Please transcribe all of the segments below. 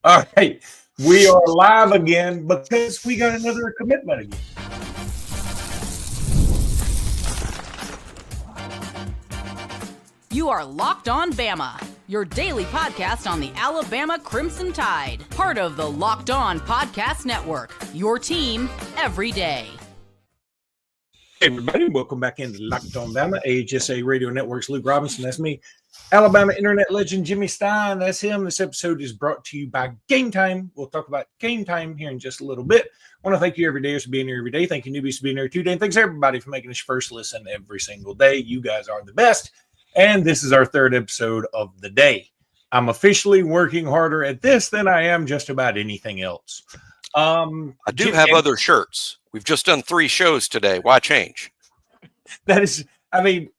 All right. We are live again because we got another commitment again. You are Locked On Bama, your daily podcast on the Alabama Crimson Tide. Part of the Locked On Podcast Network, your team every day. Hey, everybody. Welcome back into Locked On Bama, AHSA Radio Network's Luke Robinson. That's me. Alabama internet legend Jimmy Stein. That's him. This episode is brought to you by Gametime. We'll talk about Gametime here in just a little bit. I want to thank you every day for being here every day. Thank you, newbies, for being here today. And thanks, everybody, for making this your first listen every single day. You guys are the best. And this is our third episode of the day. I'm officially working harder at this than I am just about anything else. I do have other shirts. We've just done 3 shows today. Why change? That is, I mean,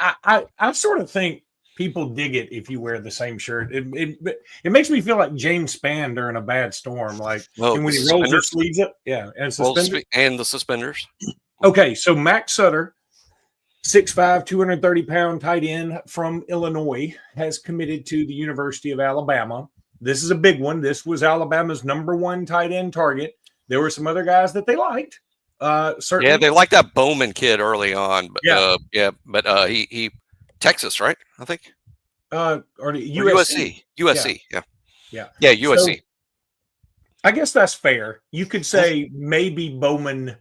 I sort of think people dig it if you wear the same shirt. It makes me feel like James Spann during a bad storm. Like and when he rolls his sleeves up. Yeah, and suspenders. And the suspenders. Okay, so Mack Sutter, 6'5", 230-pound tight end from Illinois, has committed to the University of Alabama. This is a big one. This was Alabama's number 1 tight end target. There were some other guys that they liked. Certainly. Yeah, they liked that Bowman kid early on. But, but he Texas, right? I think. Or USC. USC. Yeah, USC. So, I guess that's fair. You could say maybe Bowman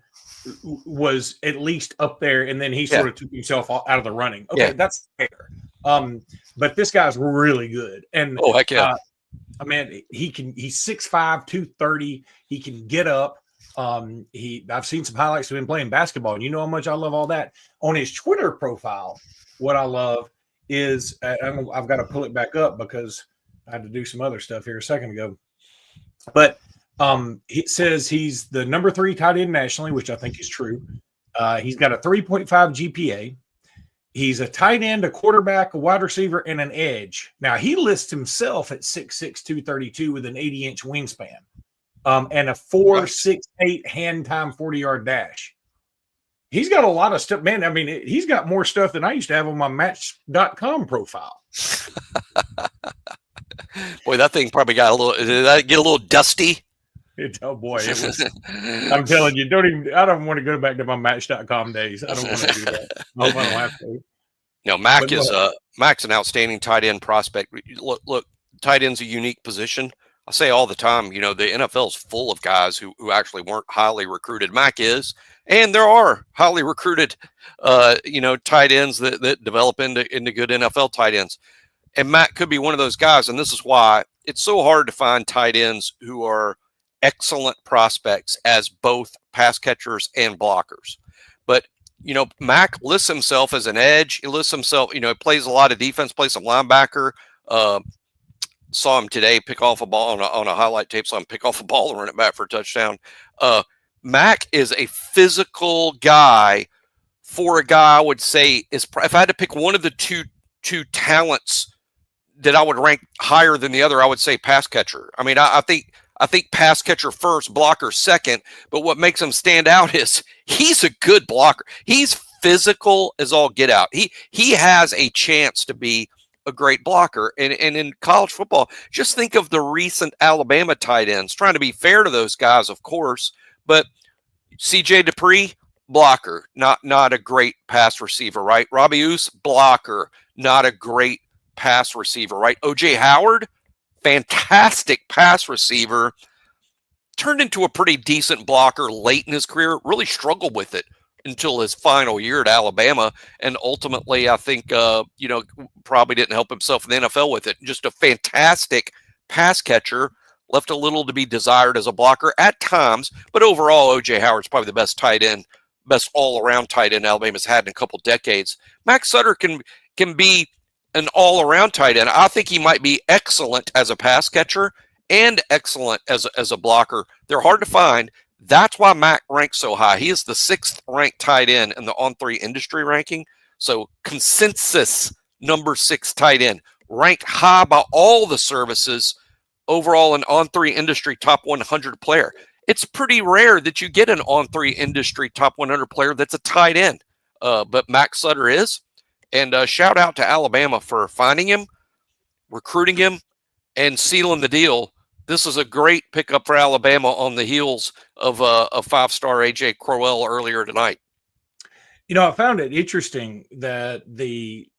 was at least up there, and then he sort of took himself out of the running. Okay, that's fair. But this guy's really good. And heck yeah. I mean, he's 6'5", 230. He can get up. I've seen some highlights of him playing basketball, and you know how much I love all that. On his Twitter profile, what I love is I've got to pull it back up because I had to do some other stuff here a second ago. But it says he's the number 3 tight end nationally, which I think is true. He's got a 3.5 GPA. He's a tight end, a quarterback, a wide receiver, and an edge. Now, he lists himself at 6'6", 232 with an 80-inch wingspan and a 4.68 hand time 40-yard dash. He's got a lot of stuff. Man, I mean, he's got more stuff than I used to have on my Match.com profile. Boy, that thing probably got a little – did that get a little dusty? Oh, boy. It was, I'm telling you, I don't want to go back to my Match.com days. I don't want to do that. I hope I don't have to. No, Mack's an outstanding tight end prospect. Look, tight end's a unique position. I say all the time, the NFL's full of guys who actually weren't highly recruited. Mack is, and there are highly recruited, tight ends that develop into good NFL tight ends. And Mack could be one of those guys, and this is why it's so hard to find tight ends who are excellent prospects as both pass catchers and blockers. But, Mack lists himself as an edge. He lists himself, he plays a lot of defense, plays some linebacker. Saw him today pick off a ball on a highlight tape. Saw him pick off a ball and run it back for a touchdown. Mack is a physical guy for a guy I would say if I had to pick one of the two talents that I would rank higher than the other, I would say pass catcher. I mean, I think pass catcher first, blocker second, but what makes him stand out is he's a good blocker. He's physical as all get out. He has a chance to be a great blocker. And in college football, just think of the recent Alabama tight ends, trying to be fair to those guys, of course, but C.J. Dupree, blocker, not a great pass receiver, right? Robbie Ouse, blocker, not a great pass receiver, right? O.J. Howard, fantastic pass receiver, turned into a pretty decent blocker late in his career, really struggled with it until his final year at Alabama, and ultimately I think probably didn't help himself in the NFL with it. Just a fantastic pass catcher, left a little to be desired as a blocker at times, but overall O.J. Howard's probably the best tight end, best all-around tight end Alabama's had in a couple decades. Mack Sutter can be an all-around tight end. I think he might be excellent as a pass catcher and excellent as a blocker. They're hard to find. That's why Mack ranks so high. He is the 6th ranked tight end in the On3 industry ranking. So consensus number 6 tight end, ranked high by all the services, overall an On3 industry top 100 player. It's pretty rare that you get an On3 industry top 100 player that's a tight end. But Mack Sutter is. And shout out to Alabama for finding him, recruiting him, and sealing the deal this is a great pickup for Alabama on the heels of a five-star AJ Crowell earlier tonight. I found it interesting that the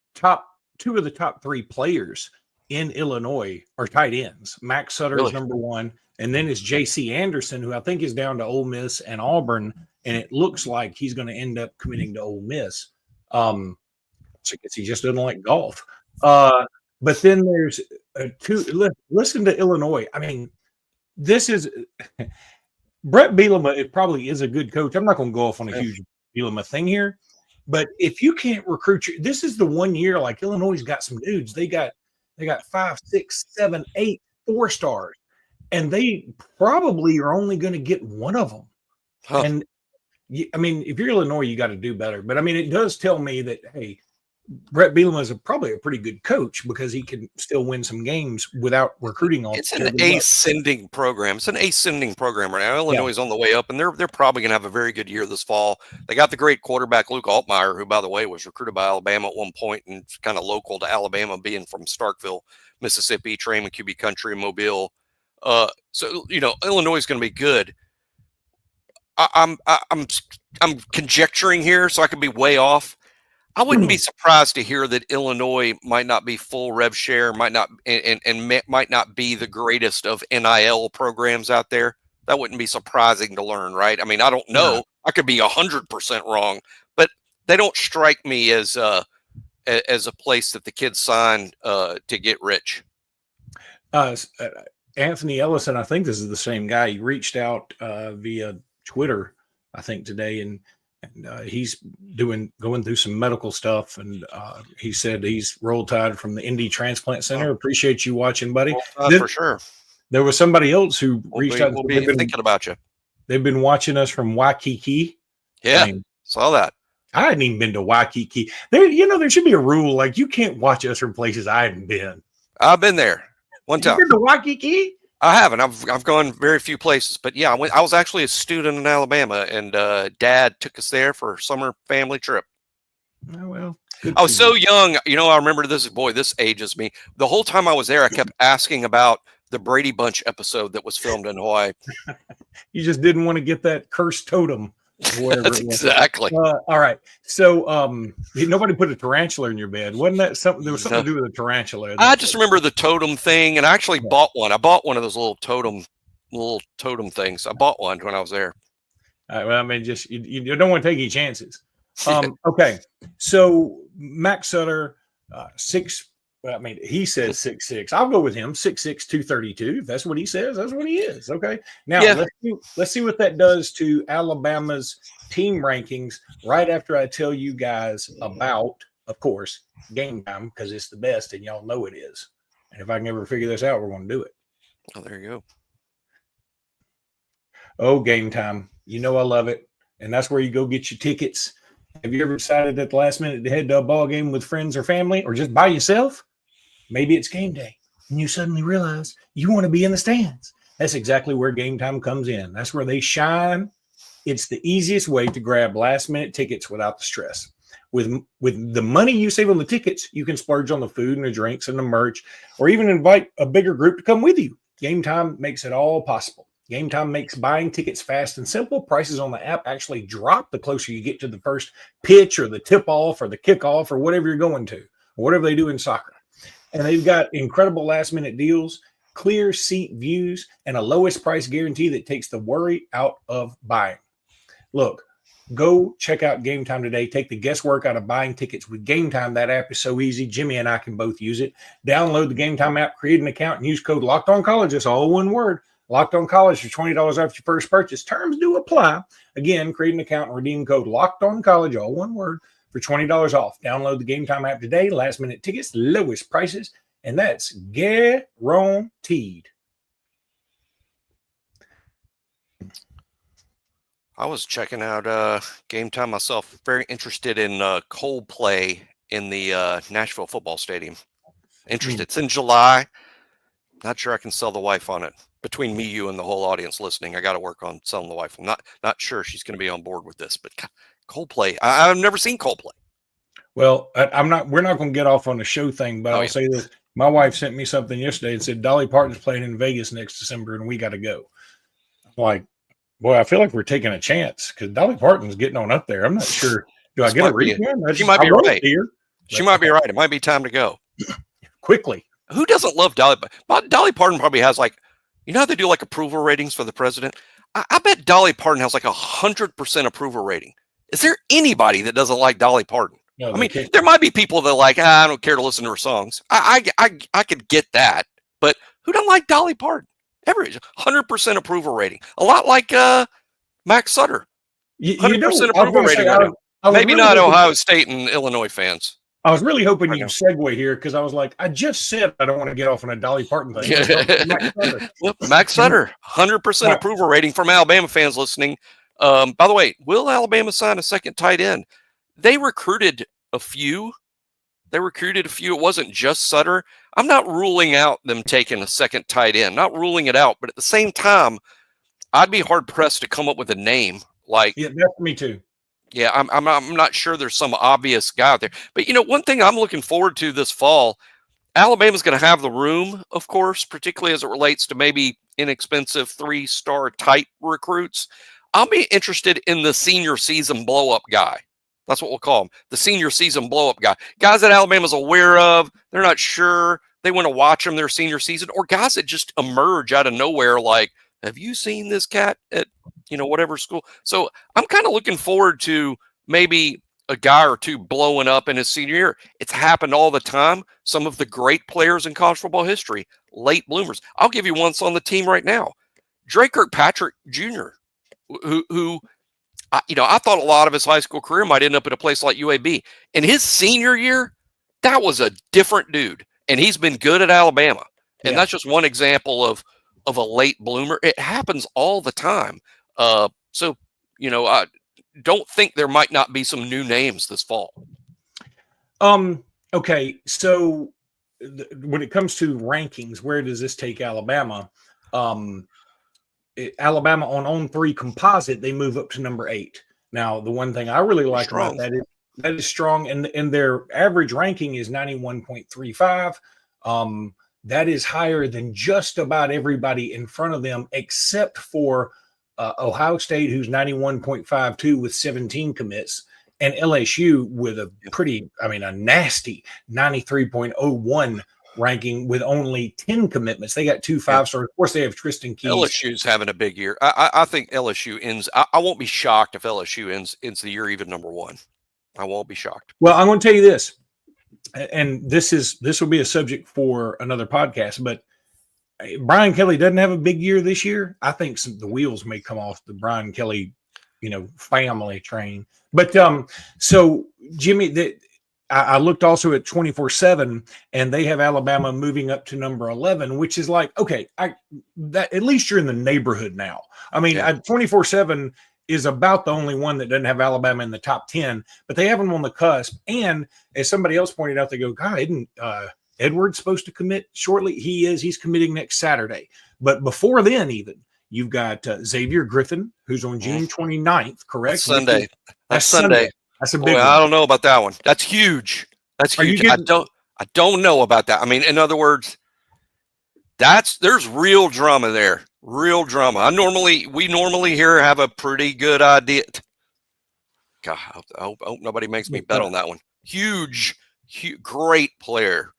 two of the top three players in Illinois are tight ends. Mack Sutter is number one, and then it's J.C. Anderson, who I think is down to Ole Miss and Auburn, and it looks like he's going to end up committing to Ole Miss. So I guess he just doesn't like golf. But then there's listen to Illinois. I mean, this is Brett Bielema. It probably is a good coach. I'm not going to go off on a huge Bielema thing here, but if you can't recruit, this is the 1 year like Illinois got some dudes. They got 5, 6, 7, 8 4-stars, and they probably are only going to get one of them. Huh. And I mean, if you're Illinois, you got to do better. But I mean, it does tell me that, hey, Brett Bielema is probably a pretty good coach because he can still win some games without recruiting all. It's an ascending program. It's an ascending program right now. Illinois is on the way up, and they're probably going to have a very good year this fall. They got the great quarterback Luke Altmaier, who, by the way, was recruited by Alabama at one point and kind of local to Alabama, being from Starkville, Mississippi, Train QB country, Mobile. So Illinois is going to be good. I'm conjecturing here, so I could be way off. I wouldn't be surprised to hear that Illinois might not be full rev share, might not be the greatest of NIL programs out there. That wouldn't be surprising to learn, right? I mean, I don't know. I could be 100% wrong, but they don't strike me as a place that the kids sign to get rich. Anthony Ellison, I think this is the same guy. He reached out via Twitter, I think, today, and he's going through some medical stuff, and he said he's Roll Tide from the Indy Transplant Center. Appreciate you watching, buddy. For sure. There was somebody else who reached out. We'll be thinking about you. They've been watching us from Waikiki. Yeah, saw that. I hadn't even been to Waikiki. There should be a rule like you can't watch us from places I hadn't been. I've been there one time. You've been to Waikiki? I haven't. I've gone very few places, but yeah, I was actually a student in Alabama, and Dad took us there for a summer family trip. Oh, well, I was so young. I remember this. Boy, this ages me. The whole time I was there, I kept asking about the Brady Bunch episode that was filmed in Hawaii. You just didn't want to get that cursed totem. That's exactly. All right. So nobody put a tarantula in your bed. Wasn't that something? There was something to do with a tarantula. I just remember the totem thing, and I actually bought one. I bought one of those little totem things. I bought one when I was there. Well, I mean, just you don't want to take any chances. Okay. So Mack Sutter, he says 6'6". I'll go with him, 6'6", 232. If that's what he says, that's what he is. Okay. Now let's see what that does to Alabama's team rankings right after I tell you guys about, of course, Gametime, because it's the best and y'all know it is. And if I can ever figure this out, we're going to do it. Oh, there you go. Oh, Gametime. I love it. And that's where you go get your tickets. Have you ever decided at the last minute to head to a ball game with friends or family or just by yourself? Maybe it's game day and you suddenly realize you want to be in the stands. That's exactly where Gametime comes in. That's where they shine. It's the easiest way to grab last minute tickets without the stress. With the money you save on the tickets, you can splurge on the food and the drinks and the merch, or even invite a bigger group to come with you. Gametime makes it all possible. Gametime makes buying tickets fast and simple. Prices on the app actually drop the closer you get to the first pitch or the tip-off or the kickoff or whatever you're going to, or whatever they do in soccer. And they've got incredible last-minute deals, clear seat views, and a lowest price guarantee that takes the worry out of buying. Look, go check out Gametime today. Take the guesswork out of buying tickets with Gametime. That app is so easy. Jimmy and I can both use it. Download the Gametime app, create an account, and use code LOCKEDONCollege. It's all one word. Locked On College for $20 off your first purchase. Terms do apply. Again, create an account and redeem code Locked On College, all one word, for $20 off. Download the Gametime app today. Last minute tickets, lowest prices, and that's guaranteed. I was checking out Gametime myself. Very interested in Coldplay in the Nashville football stadium. Interested. It's in July. Not sure I can sell the wife on it. Between me, you, and the whole audience listening, I got to work on selling the wife. I'm not sure she's going to be on board with this, but Coldplay, I've never seen Coldplay. Well, we're not going to get off on the show thing, but I'll say this. My wife sent me something yesterday and said Dolly Parton's playing in Vegas next December and we got to go. I'm like, boy, I feel like we're taking a chance because Dolly Parton's getting on up there. I'm not sure. Do I get a refund? She might be right. She might be right. It might be time to go quickly. Who doesn't love Dolly? Dolly Parton probably has like, you know how they do like approval ratings for the president? I bet Dolly Parton has like 100% approval rating. Is there anybody that doesn't like Dolly Parton? No, I mean, there might be people that are like, I don't care to listen to her songs. I could get that, but who don't like Dolly Parton? Every 100% approval rating. A lot like Mack Sutter. 100% approval rating. Maybe not Ohio State and Illinois fans. I was really hoping you'd segue here because I was like, I just said I don't want to get off on a Dolly Parton thing. Mack Sutter, 100% approval rating from Alabama fans listening. By the way, will Alabama sign a second tight end? They recruited a few. It wasn't just Sutter. I'm not ruling out them taking a second tight end, not ruling it out. But at the same time, I'd be hard pressed to come up with a name like. Yeah, that's me too. Yeah, I'm not sure there's some obvious guy out there. But, one thing I'm looking forward to this fall, Alabama's going to have the room, of course, particularly as it relates to maybe inexpensive 3-star type recruits. I'll be interested in the senior season blow-up guy. That's what we'll call him, the senior season blow-up guy. Guys that Alabama's aware of, they're not sure, they want to watch them their senior season, or guys that just emerge out of nowhere like, have you seen this cat at whatever school? So I'm kind of looking forward to maybe a guy or two blowing up in his senior year. It's happened all the time. Some of the great players in college football history, late bloomers. I'll give you one on the team right now. Drake Kirkpatrick Jr., who I thought a lot of his high school career might end up at a place like UAB. In his senior year, that was a different dude. And he's been good at Alabama. And that's just one example of a late bloomer. It happens all the time. I don't think there might not be some new names this fall. Okay, so when it comes to rankings, where does this take Alabama? Alabama on 3 composite, they move up to number 8. Now, the one thing I really like about that is strong, and their average ranking is 91.35. That is higher than just about everybody in front of them, except for Ohio State, who's 91.52 with 17 commits, and LSU with a nasty 93.01 ranking with only 10 commitments. They got 2 5-stars. Of course, they have Tristan Keys. LSU's having a big year. I think LSU ends. I won't be shocked if LSU ends the year even number 1. I won't be shocked. Well, I'm going to tell you this, and this will be a subject for another podcast, but Brian Kelly doesn't have a big year this year. I think the wheels may come off the Brian Kelly, family train. But so Jimmy, I looked also at 24/7, and they have Alabama moving up to number 11, which is like, okay, that at least you're in the neighborhood now. I mean, 24/7 is about the only one that doesn't have Alabama in the top 10, but they have them on the cusp. And as somebody else pointed out, they go, God, isn't Edwards supposed to commit shortly? He is. He's committing next Saturday. But before then, even, you've got Xavier Griffin, who's on June 29th, correct? That's Sunday. That's Sunday. That's a big one. I don't know about that one. That's huge. That's huge. I don't know about that. I mean, in other words, there's real drama there. Real drama. We normally here have a pretty good idea. God, I hope nobody makes me bet on that one. Huge, great player.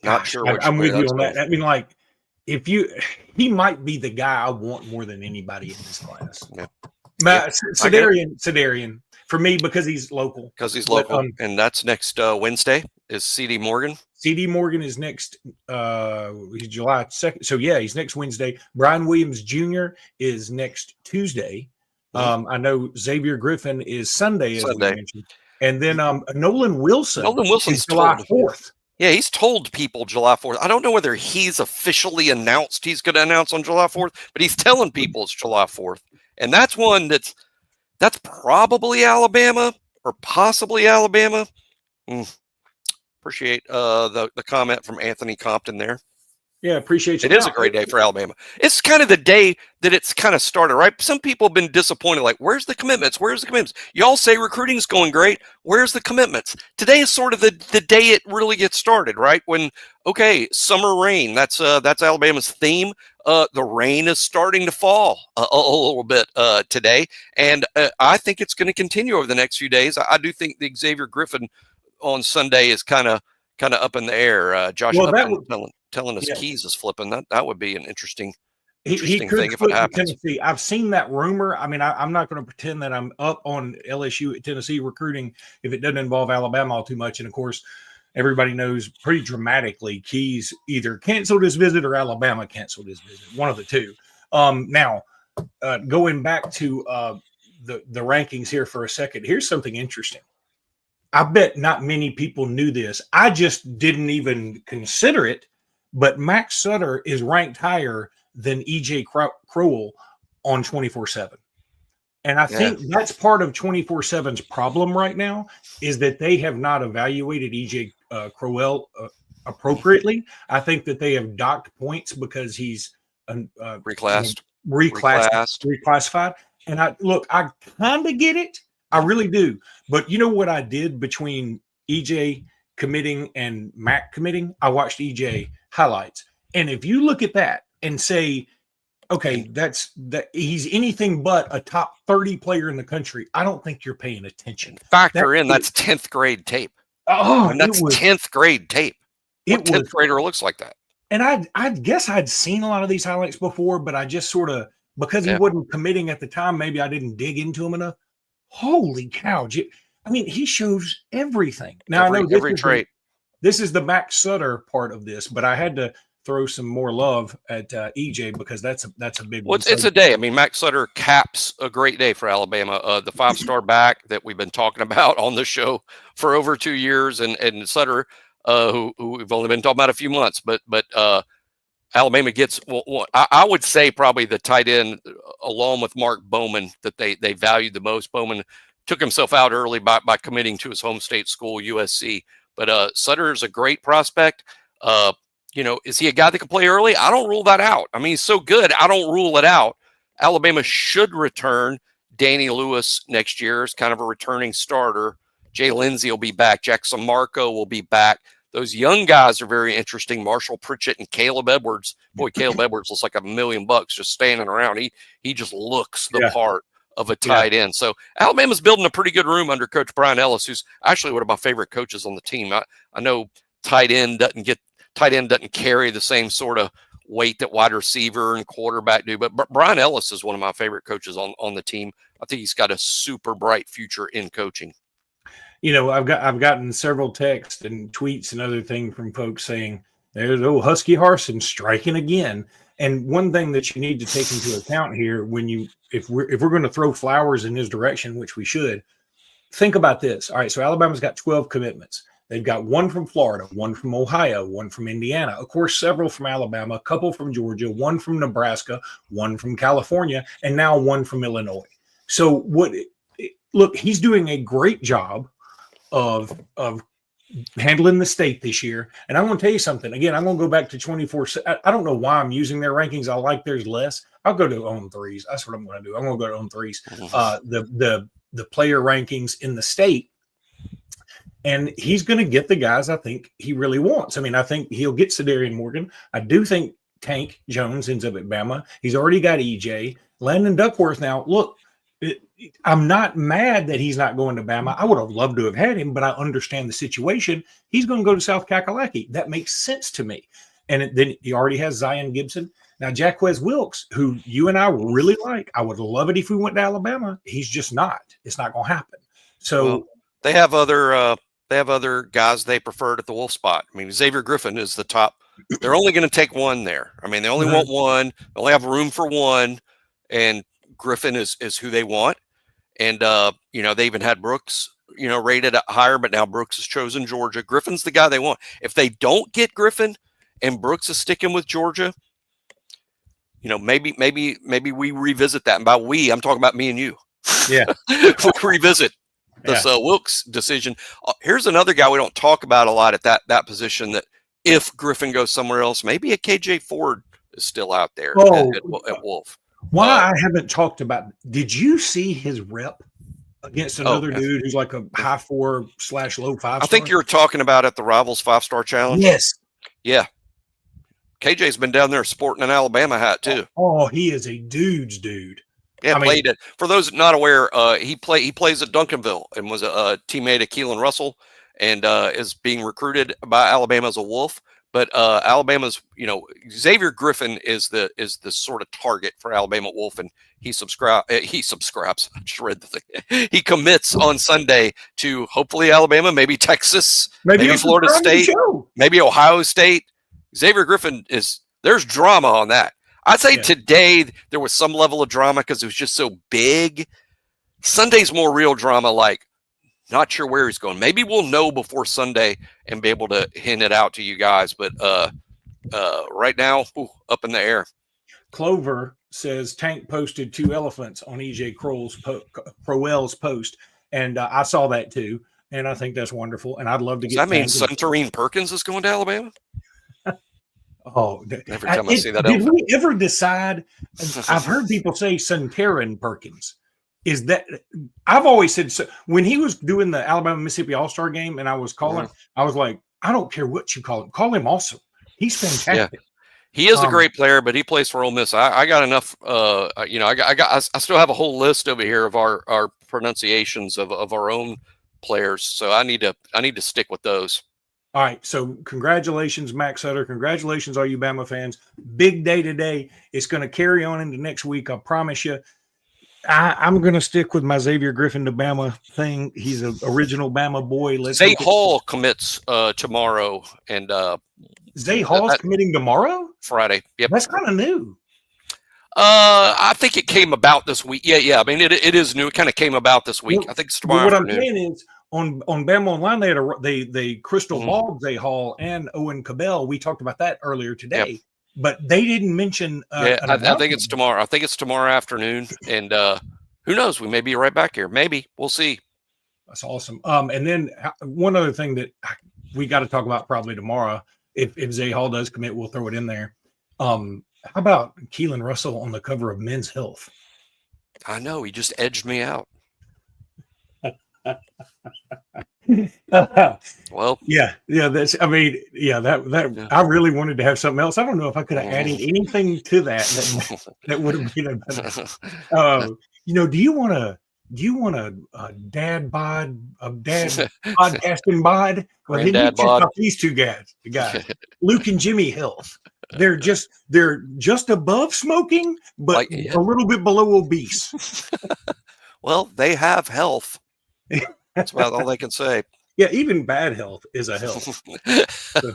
Not sure. I'm with you on that. I mean, like, he might be the guy I want more than anybody in this class. Yeah. Sedarian for me because he's local. And that's next Wednesday is CD Morgan. CD Morgan is next he's July 2nd. So he's next Wednesday. Brian Williams Jr. is next Tuesday. I know Xavier Griffin is Sunday, as we mentioned. And then Nolan Wilson's July 4th. Yeah, he's told people July 4th. I don't know whether he's officially announced he's going to announce on July 4th, but he's telling people it's July 4th. And that's one that's probably Alabama or possibly Alabama. Appreciate the comment from Anthony Compton there. Yeah, appreciate you. It is a great day for Alabama. It's kind of the day that it's kind of started, right? Some people have been disappointed, like, where's the commitments? Where's the commitments? Y'all say recruiting's going great. Where's the commitments? Today is sort of the day it really gets started, right? When, okay, summer rain, that's Alabama's theme. The rain is starting to fall a little bit today, and I think it's going to continue over the next few days. I do think the Xavier Griffin on Sunday is kind of up in the air. Josh Upton telling us Keys is flipping. That would be an interesting he thing could if it happens. Tennessee. I've seen that rumor. I mean, I'm not going to pretend that I'm up on LSU at Tennessee recruiting if it doesn't involve Alabama all too much. And of course, everybody knows pretty dramatically Keys either canceled his visit or Alabama canceled his visit. One of the two. Now, going back to the rankings here for a second, here's something interesting. I bet not many people knew this. I just didn't even consider it, but Mack Sutter is ranked higher than EJ Crowell on 24/7. And I think that's part of 24/7's problem right now is that they have not evaluated EJ Crowell appropriately. I think that they have docked points because he's reclassified. And I kind of get it. I really do. But you know what I did between EJ committing and Mack committing? I watched EJ highlights. And if you look at that and say, okay, that he's anything but a top 30 player in the country, I don't think you're paying attention. That's 10th grade tape. Oh, and that's 10th grade tape. What 10th grader looks like that? And I guess I'd seen a lot of these highlights before, but I just sort of, because he wasn't committing at the time, maybe I didn't dig into him enough. Holy cow. I mean, he shows everything. Now, I know every trait. This is the Mack Sutter part of this, but I had to throw some more love at EJ because that's a big one. It's a day. I mean, Mack Sutter caps a great day for Alabama. The 5-star back that we've been talking about on the show for over 2 years, and Sutter, who we've only been talking about a few months, but Alabama gets, I would say probably the tight end, along with Mark Bowman, that they valued the most. Bowman took himself out early by committing to his home state school, USC. But Sutter is a great prospect. Is he a guy that can play early? I don't rule that out. I mean, he's so good. I don't rule it out. Alabama should return Danny Lewis next year as kind of a returning starter. Jay Lindsey will be back. Jackson Marco will be back. Those young guys are very interesting. Marshall Pritchett and Caleb Edwards. Boy, Caleb Edwards looks like $1 million just standing around. He just looks the part of a tight end. So Alabama's building a pretty good room under Coach Brian Ellis, who's actually one of my favorite coaches on the team. I know tight end doesn't carry the same sort of weight that wide receiver and quarterback do, but Brian Ellis is one of my favorite coaches on the team. I think he's got a super bright future in coaching. You know, I've gotten several texts and tweets and other things from folks saying there's old Husky Harsin striking again. And one thing that you need to take into account here if we're going to throw flowers in his direction, which we should, think about this. All right, so Alabama's got 12 commitments. They've got one from Florida, one from Ohio, one from Indiana, of course, several from Alabama, a couple from Georgia, one from Nebraska, one from California, and now one from Illinois. So look, he's doing a great job of handling the state this year. And I'm going to tell you something. Again, I'm going to go back to 24. I don't know why I'm using their rankings. I like theirs less. I'll go to own threes. That's what I'm going to do. I'm going to go to own threes. The player rankings in the state. And he's going to get the guys I think he really wants. I mean, I think he'll get Sedarian Morgan. I do think Tank Jones ends up at Bama. He's already got EJ. Landon Duckworth now, look, I'm not mad that he's not going to Bama. I would have loved to have had him, but I understand the situation. He's going to go to South Kakalaki. That makes sense to me. And then he already has Zion Gibson. Now, Jacquez Wilkes, who you and I really like, I would love it if we went to Alabama. He's just not. It's not going to happen. So they have other guys they preferred at the Wolf spot. I mean, Xavier Griffin is the top. They're only going to take one there. I mean, they only want one. They only have room for one, and Griffin is who they want. And, they even had Brooks, rated higher, but now Brooks has chosen Georgia. Griffin's the guy they want. If they don't get Griffin and Brooks is sticking with Georgia, maybe we revisit that. And by we, I'm talking about me and you. Yeah. We revisit this Wilkes decision. Here's another guy we don't talk about a lot at that position that if Griffin goes somewhere else, maybe a KJ Ford is still out there at Wolf. Why I haven't talked about, did you see his rep against another dude who's like a high 4/low 5? I think you're talking about at the Rivals 5-Star Challenge. Yes. Yeah. KJ's been down there sporting an Alabama hat too. Oh, he is a dude's dude. Yeah, played it. For those not aware, he plays at Duncanville and was a teammate of Keelan Russell, and is being recruited by Alabama as a Wolf. But Alabama's, Xavier Griffin is the sort of target for Alabama Wolf, and he subscribes. I just read the thing. He commits on Sunday to hopefully Alabama, maybe Texas, maybe Florida State, maybe Ohio State. Xavier Griffin there's drama on that. I'd say today there was some level of drama because it was just so big. Sunday's more real drama, like not sure where he's going. Maybe we'll know before Sunday and be able to hint it out to you guys. But right now, up in the air. Clover says Tank posted 2 elephants on EJ Crowell's post, and I saw that too, and I think that's wonderful. And I'd love to get. Does that mean Suntarine Perkins is going to Alabama? Oh, every time I see that. Did we ever decide? I've heard people say Suntarine Perkins. Is that I've always said so, when he was doing the Alabama Mississippi All-Star game and I was calling, I was like, I don't care what you call him awesome. He's fantastic. Yeah. He is a great player, but he plays for Ole Miss. I got enough. I still have a whole list over here of our pronunciations of our own players. So I need to stick with those. All right. So congratulations, Mack Sutter. Congratulations, all you Bama fans. Big day today. It's going to carry on into next week. I promise you. I'm going to stick with my Xavier Griffin to Bama thing. He's an original Bama boy. Zay Hall commits tomorrow, and Zay Hall's committing tomorrow? Friday. Yep. That's kind of new. I think it came about this week. Yeah. I mean, it is new. It kind of came about this week. I think it's tomorrow. What I'm saying is, on Bama Online, they crystal balled Zay Hall and Owen Cabell. We talked about that earlier today. Yep. But they didn't mention. I think it's tomorrow. I think it's tomorrow afternoon, and who knows? We may be right back here. Maybe we'll see. That's awesome. And then one other thing that we got to talk about probably tomorrow. If Zay Hall does commit, we'll throw it in there. How about Keelan Russell on the cover of Men's Health? I know he just edged me out. Well, yeah. That's. I mean, that. I really wanted to have something else. I don't know if I could have added anything to that would have been a better. Do you want a dad bod, a dad podcasting bod? Well, then you check out these two guys, Luke and Jimmy Health. They're just above smoking, but a little bit below obese. Well, they have health. That's about all they can say. Yeah, even bad health is a health. So,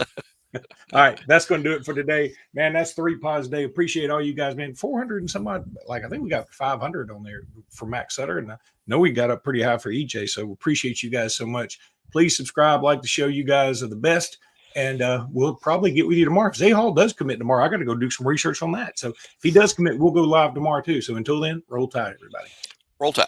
all right, that's going to do it for today, man. That's 3 pods a day. Appreciate all you guys, man. 400 and some odd. Like I think we got 500 on there for Mack Sutter, and I know we got up pretty high for EJ. So appreciate you guys so much. Please subscribe, like the show. You guys are the best, and we'll probably get with you tomorrow. If Zay Hall does commit tomorrow, I got to go do some research on that. So if he does commit, we'll go live tomorrow too. So until then, roll tide, everybody. Roll tide.